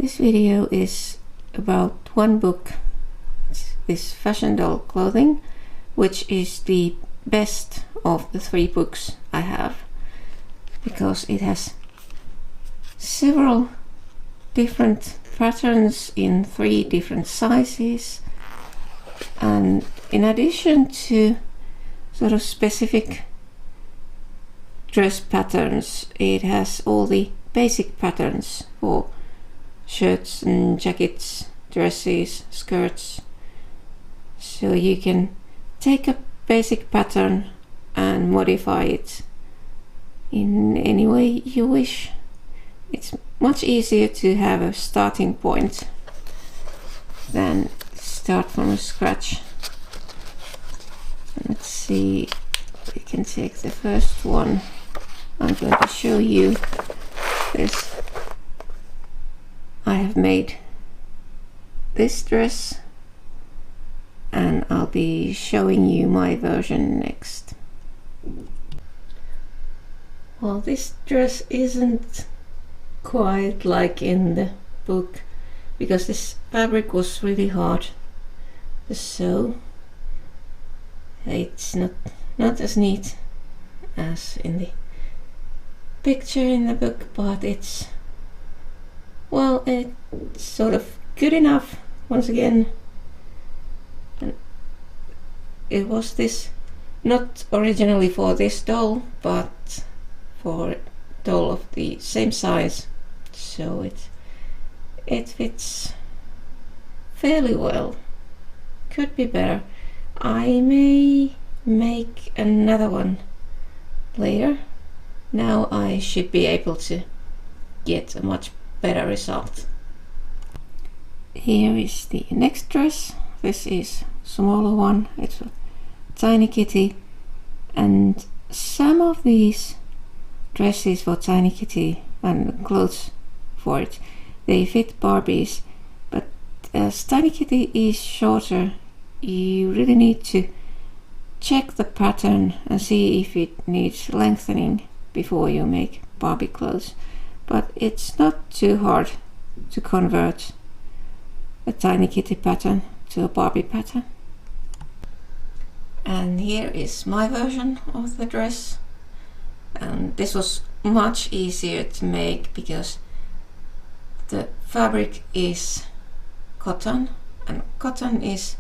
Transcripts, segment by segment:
This video is about one book, this fashion doll clothing, which is the best of the 3 books I have, because it has several different patterns in 3 different sizes, and in addition to sort of specific dress patterns, it has all the basic patterns for shirts and jackets, dresses, skirts, so you can take a basic pattern and modify it in any way you wish. It's much easier to have a starting point than start from scratch. Let's see, we can take the first one. I'm going to show you this. I have made this dress and I'll be showing you my version next. Well, this dress isn't quite like in the book, because this fabric was really hard to sew. It's not as neat as in the picture in the book, but it's sort of good enough. Once again, it was this not originally for this doll, but for a doll of the same size, so it fits fairly well. Could be better. I may make another one later. Now I should be able to get a much better result. Here is the next dress. This is smaller one. It's a tiny kitty, and some of these dresses for tiny kitty and clothes for it, they fit Barbies, but as tiny kitty is shorter, you really need to check the pattern and see if it needs lengthening before you make Barbie clothes. But it's not too hard to convert a tiny kitty pattern to a Barbie pattern. And here is my version of the dress, and this was much easier to make because the fabric is cotton, and cotton is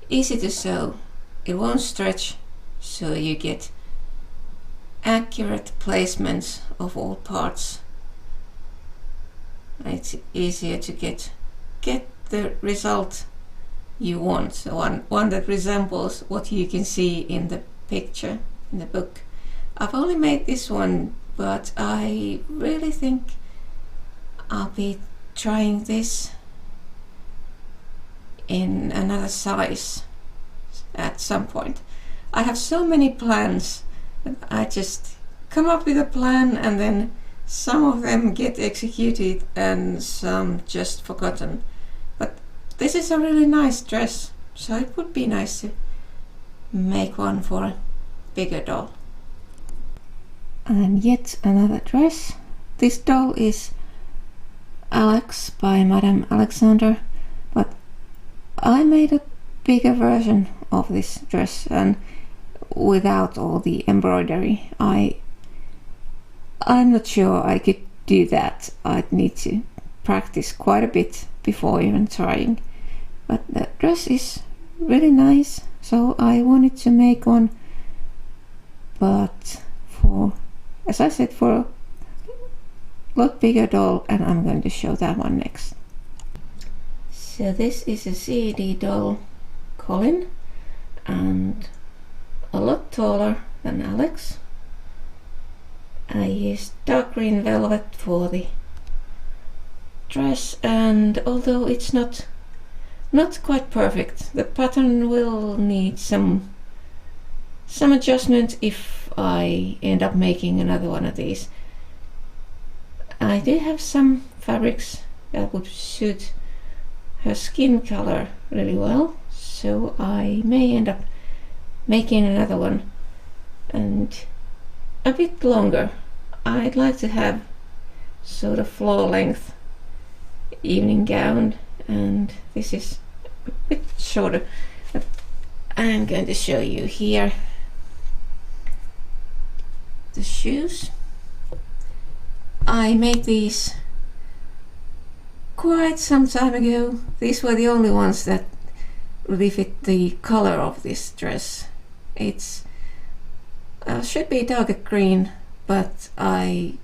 easy to sew. It won't stretch, so you get accurate placements of all parts. It's easier to get the result you want, one that resembles what you can see in the picture in the book. I've only made this one, but I really think I'll be trying this in another size at some point. I have so many plans that I just come up with a plan, and then some of them get executed and some just forgotten. But this is a really nice dress, so it would be nice to make one for a bigger doll. And yet another dress. This doll is Alex by Madame Alexander, but I made a bigger version of this dress and without all the embroidery. I'm not sure I could do that. I'd need to practice quite a bit before even trying. But the dress is really nice, so I wanted to make one, but for, as I said, for a lot bigger doll, and I'm going to show that one next. So this is a CAD doll, Colin, and a lot taller than Alex. I used dark green velvet for the dress, and although it's not quite perfect, the pattern will need some adjustment if I end up making another one of these. I do have some fabrics that would suit her skin color really well, so I may end up making another one, and a bit longer. I'd like to have sort of floor length evening gown, and this is a bit shorter, but I'm going to show you here the shoes. I made these quite some time ago. These were the only ones that really fit the color of this dress. It's should be darker green, but I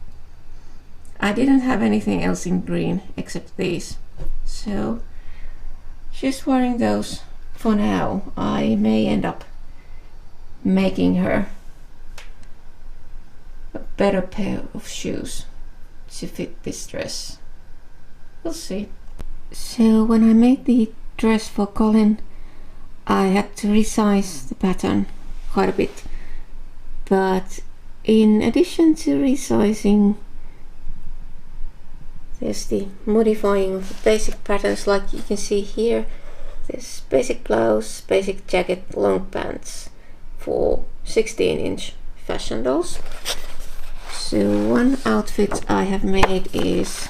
didn't have anything else in green except these, so she's wearing those for now. I may end up making her a better pair of shoes to fit this dress. We'll see. So when I made the dress for Colin, I had to resize the pattern quite a bit, but in addition to resizing, there's the modifying of the basic patterns, like you can see here. There's basic blouse, basic jacket, long pants for 16-inch fashion dolls. So one outfit I have made is,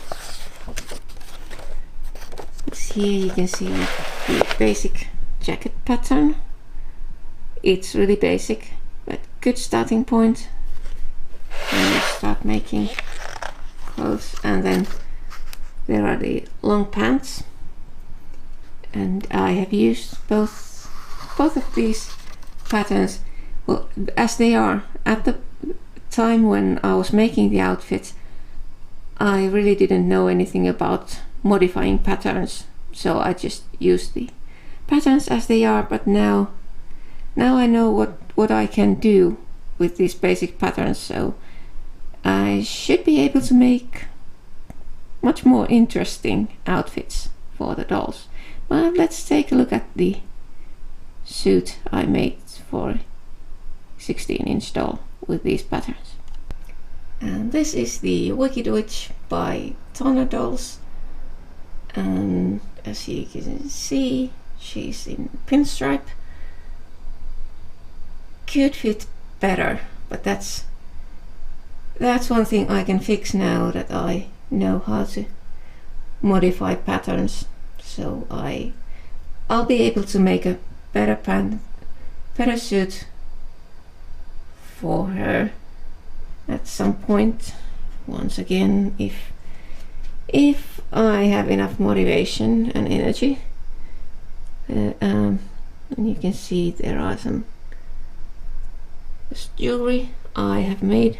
here you can see the basic jacket pattern. It's really basic, but good starting point when you start making clothes. And then there are the long pants, and I have used both of these patterns, well, as they are. At the time when I was making the outfit, I really didn't know anything about modifying patterns, so I just used the patterns as they are. But now I know what I can do with these basic patterns, so I should be able to make much more interesting outfits for the dolls. Well, let's take a look at the suit I made for a 16-inch doll with these patterns. And this is the Wicked Witch by Tonna Dolls, and as you can see, she's in pinstripe. Could fit better, but that's one thing I can fix now that I know how to modify patterns. So I'll be able to make a better suit for her at some point, once again, if I have enough motivation and energy. And you can see there are some jewelry I have made.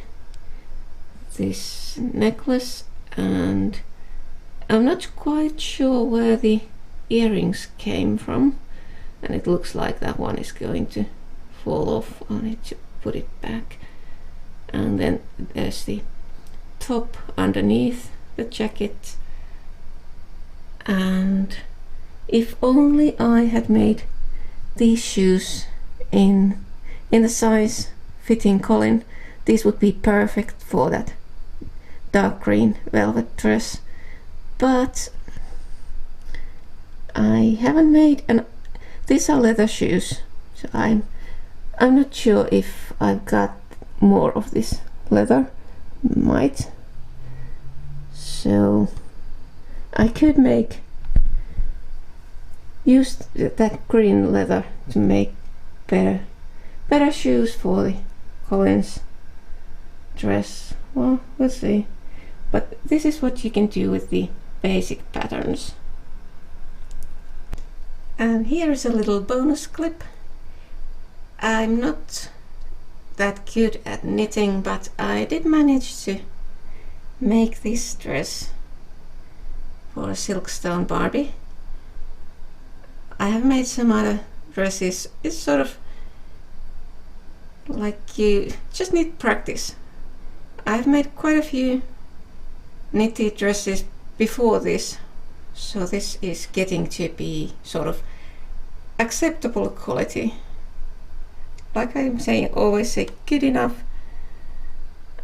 This necklace, and I'm not quite sure where the earrings came from, and it looks like that one is going to fall off. I need to put it back. And then there's the top underneath the jacket, and if only I had made these shoes in the size fitting Colin, these would be perfect for that dark green velvet dress. But I haven't made, and these are leather shoes, so I'm not sure if I've got more of this leather. Might. So I could use that green leather to make better shoes for the Colin's dress. Well, we'll see. But this is what you can do with the basic patterns. And here is a little bonus clip. I'm not that good at knitting, but I did manage to make this dress for a Silkstone Barbie. I have made some other dresses. It's sort of like you just need practice. I've made quite a few knitted dresses before this, so this is getting to be sort of acceptable quality. Like I'm saying, always say good enough.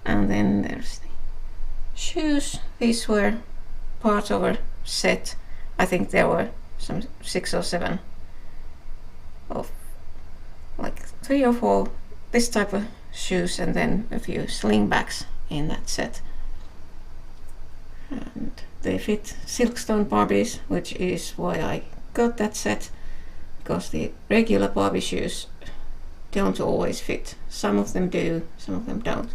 And then there's the shoes. These were part of a set. I think there were some 6 or 7 of like 3 or 4 this type of shoes, and then a few slingbacks in that set. And they fit Silkstone Barbies, which is why I got that set, because the regular Barbie shoes don't always fit. Some of them do, some of them don't.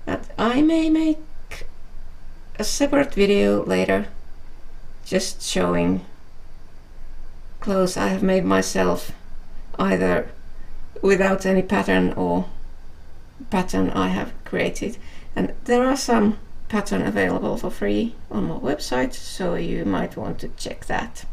But I may make a separate video later just showing clothes I have made myself, either without any pattern or pattern I have created. And there are some pattern available for free on my website, so you might want to check that.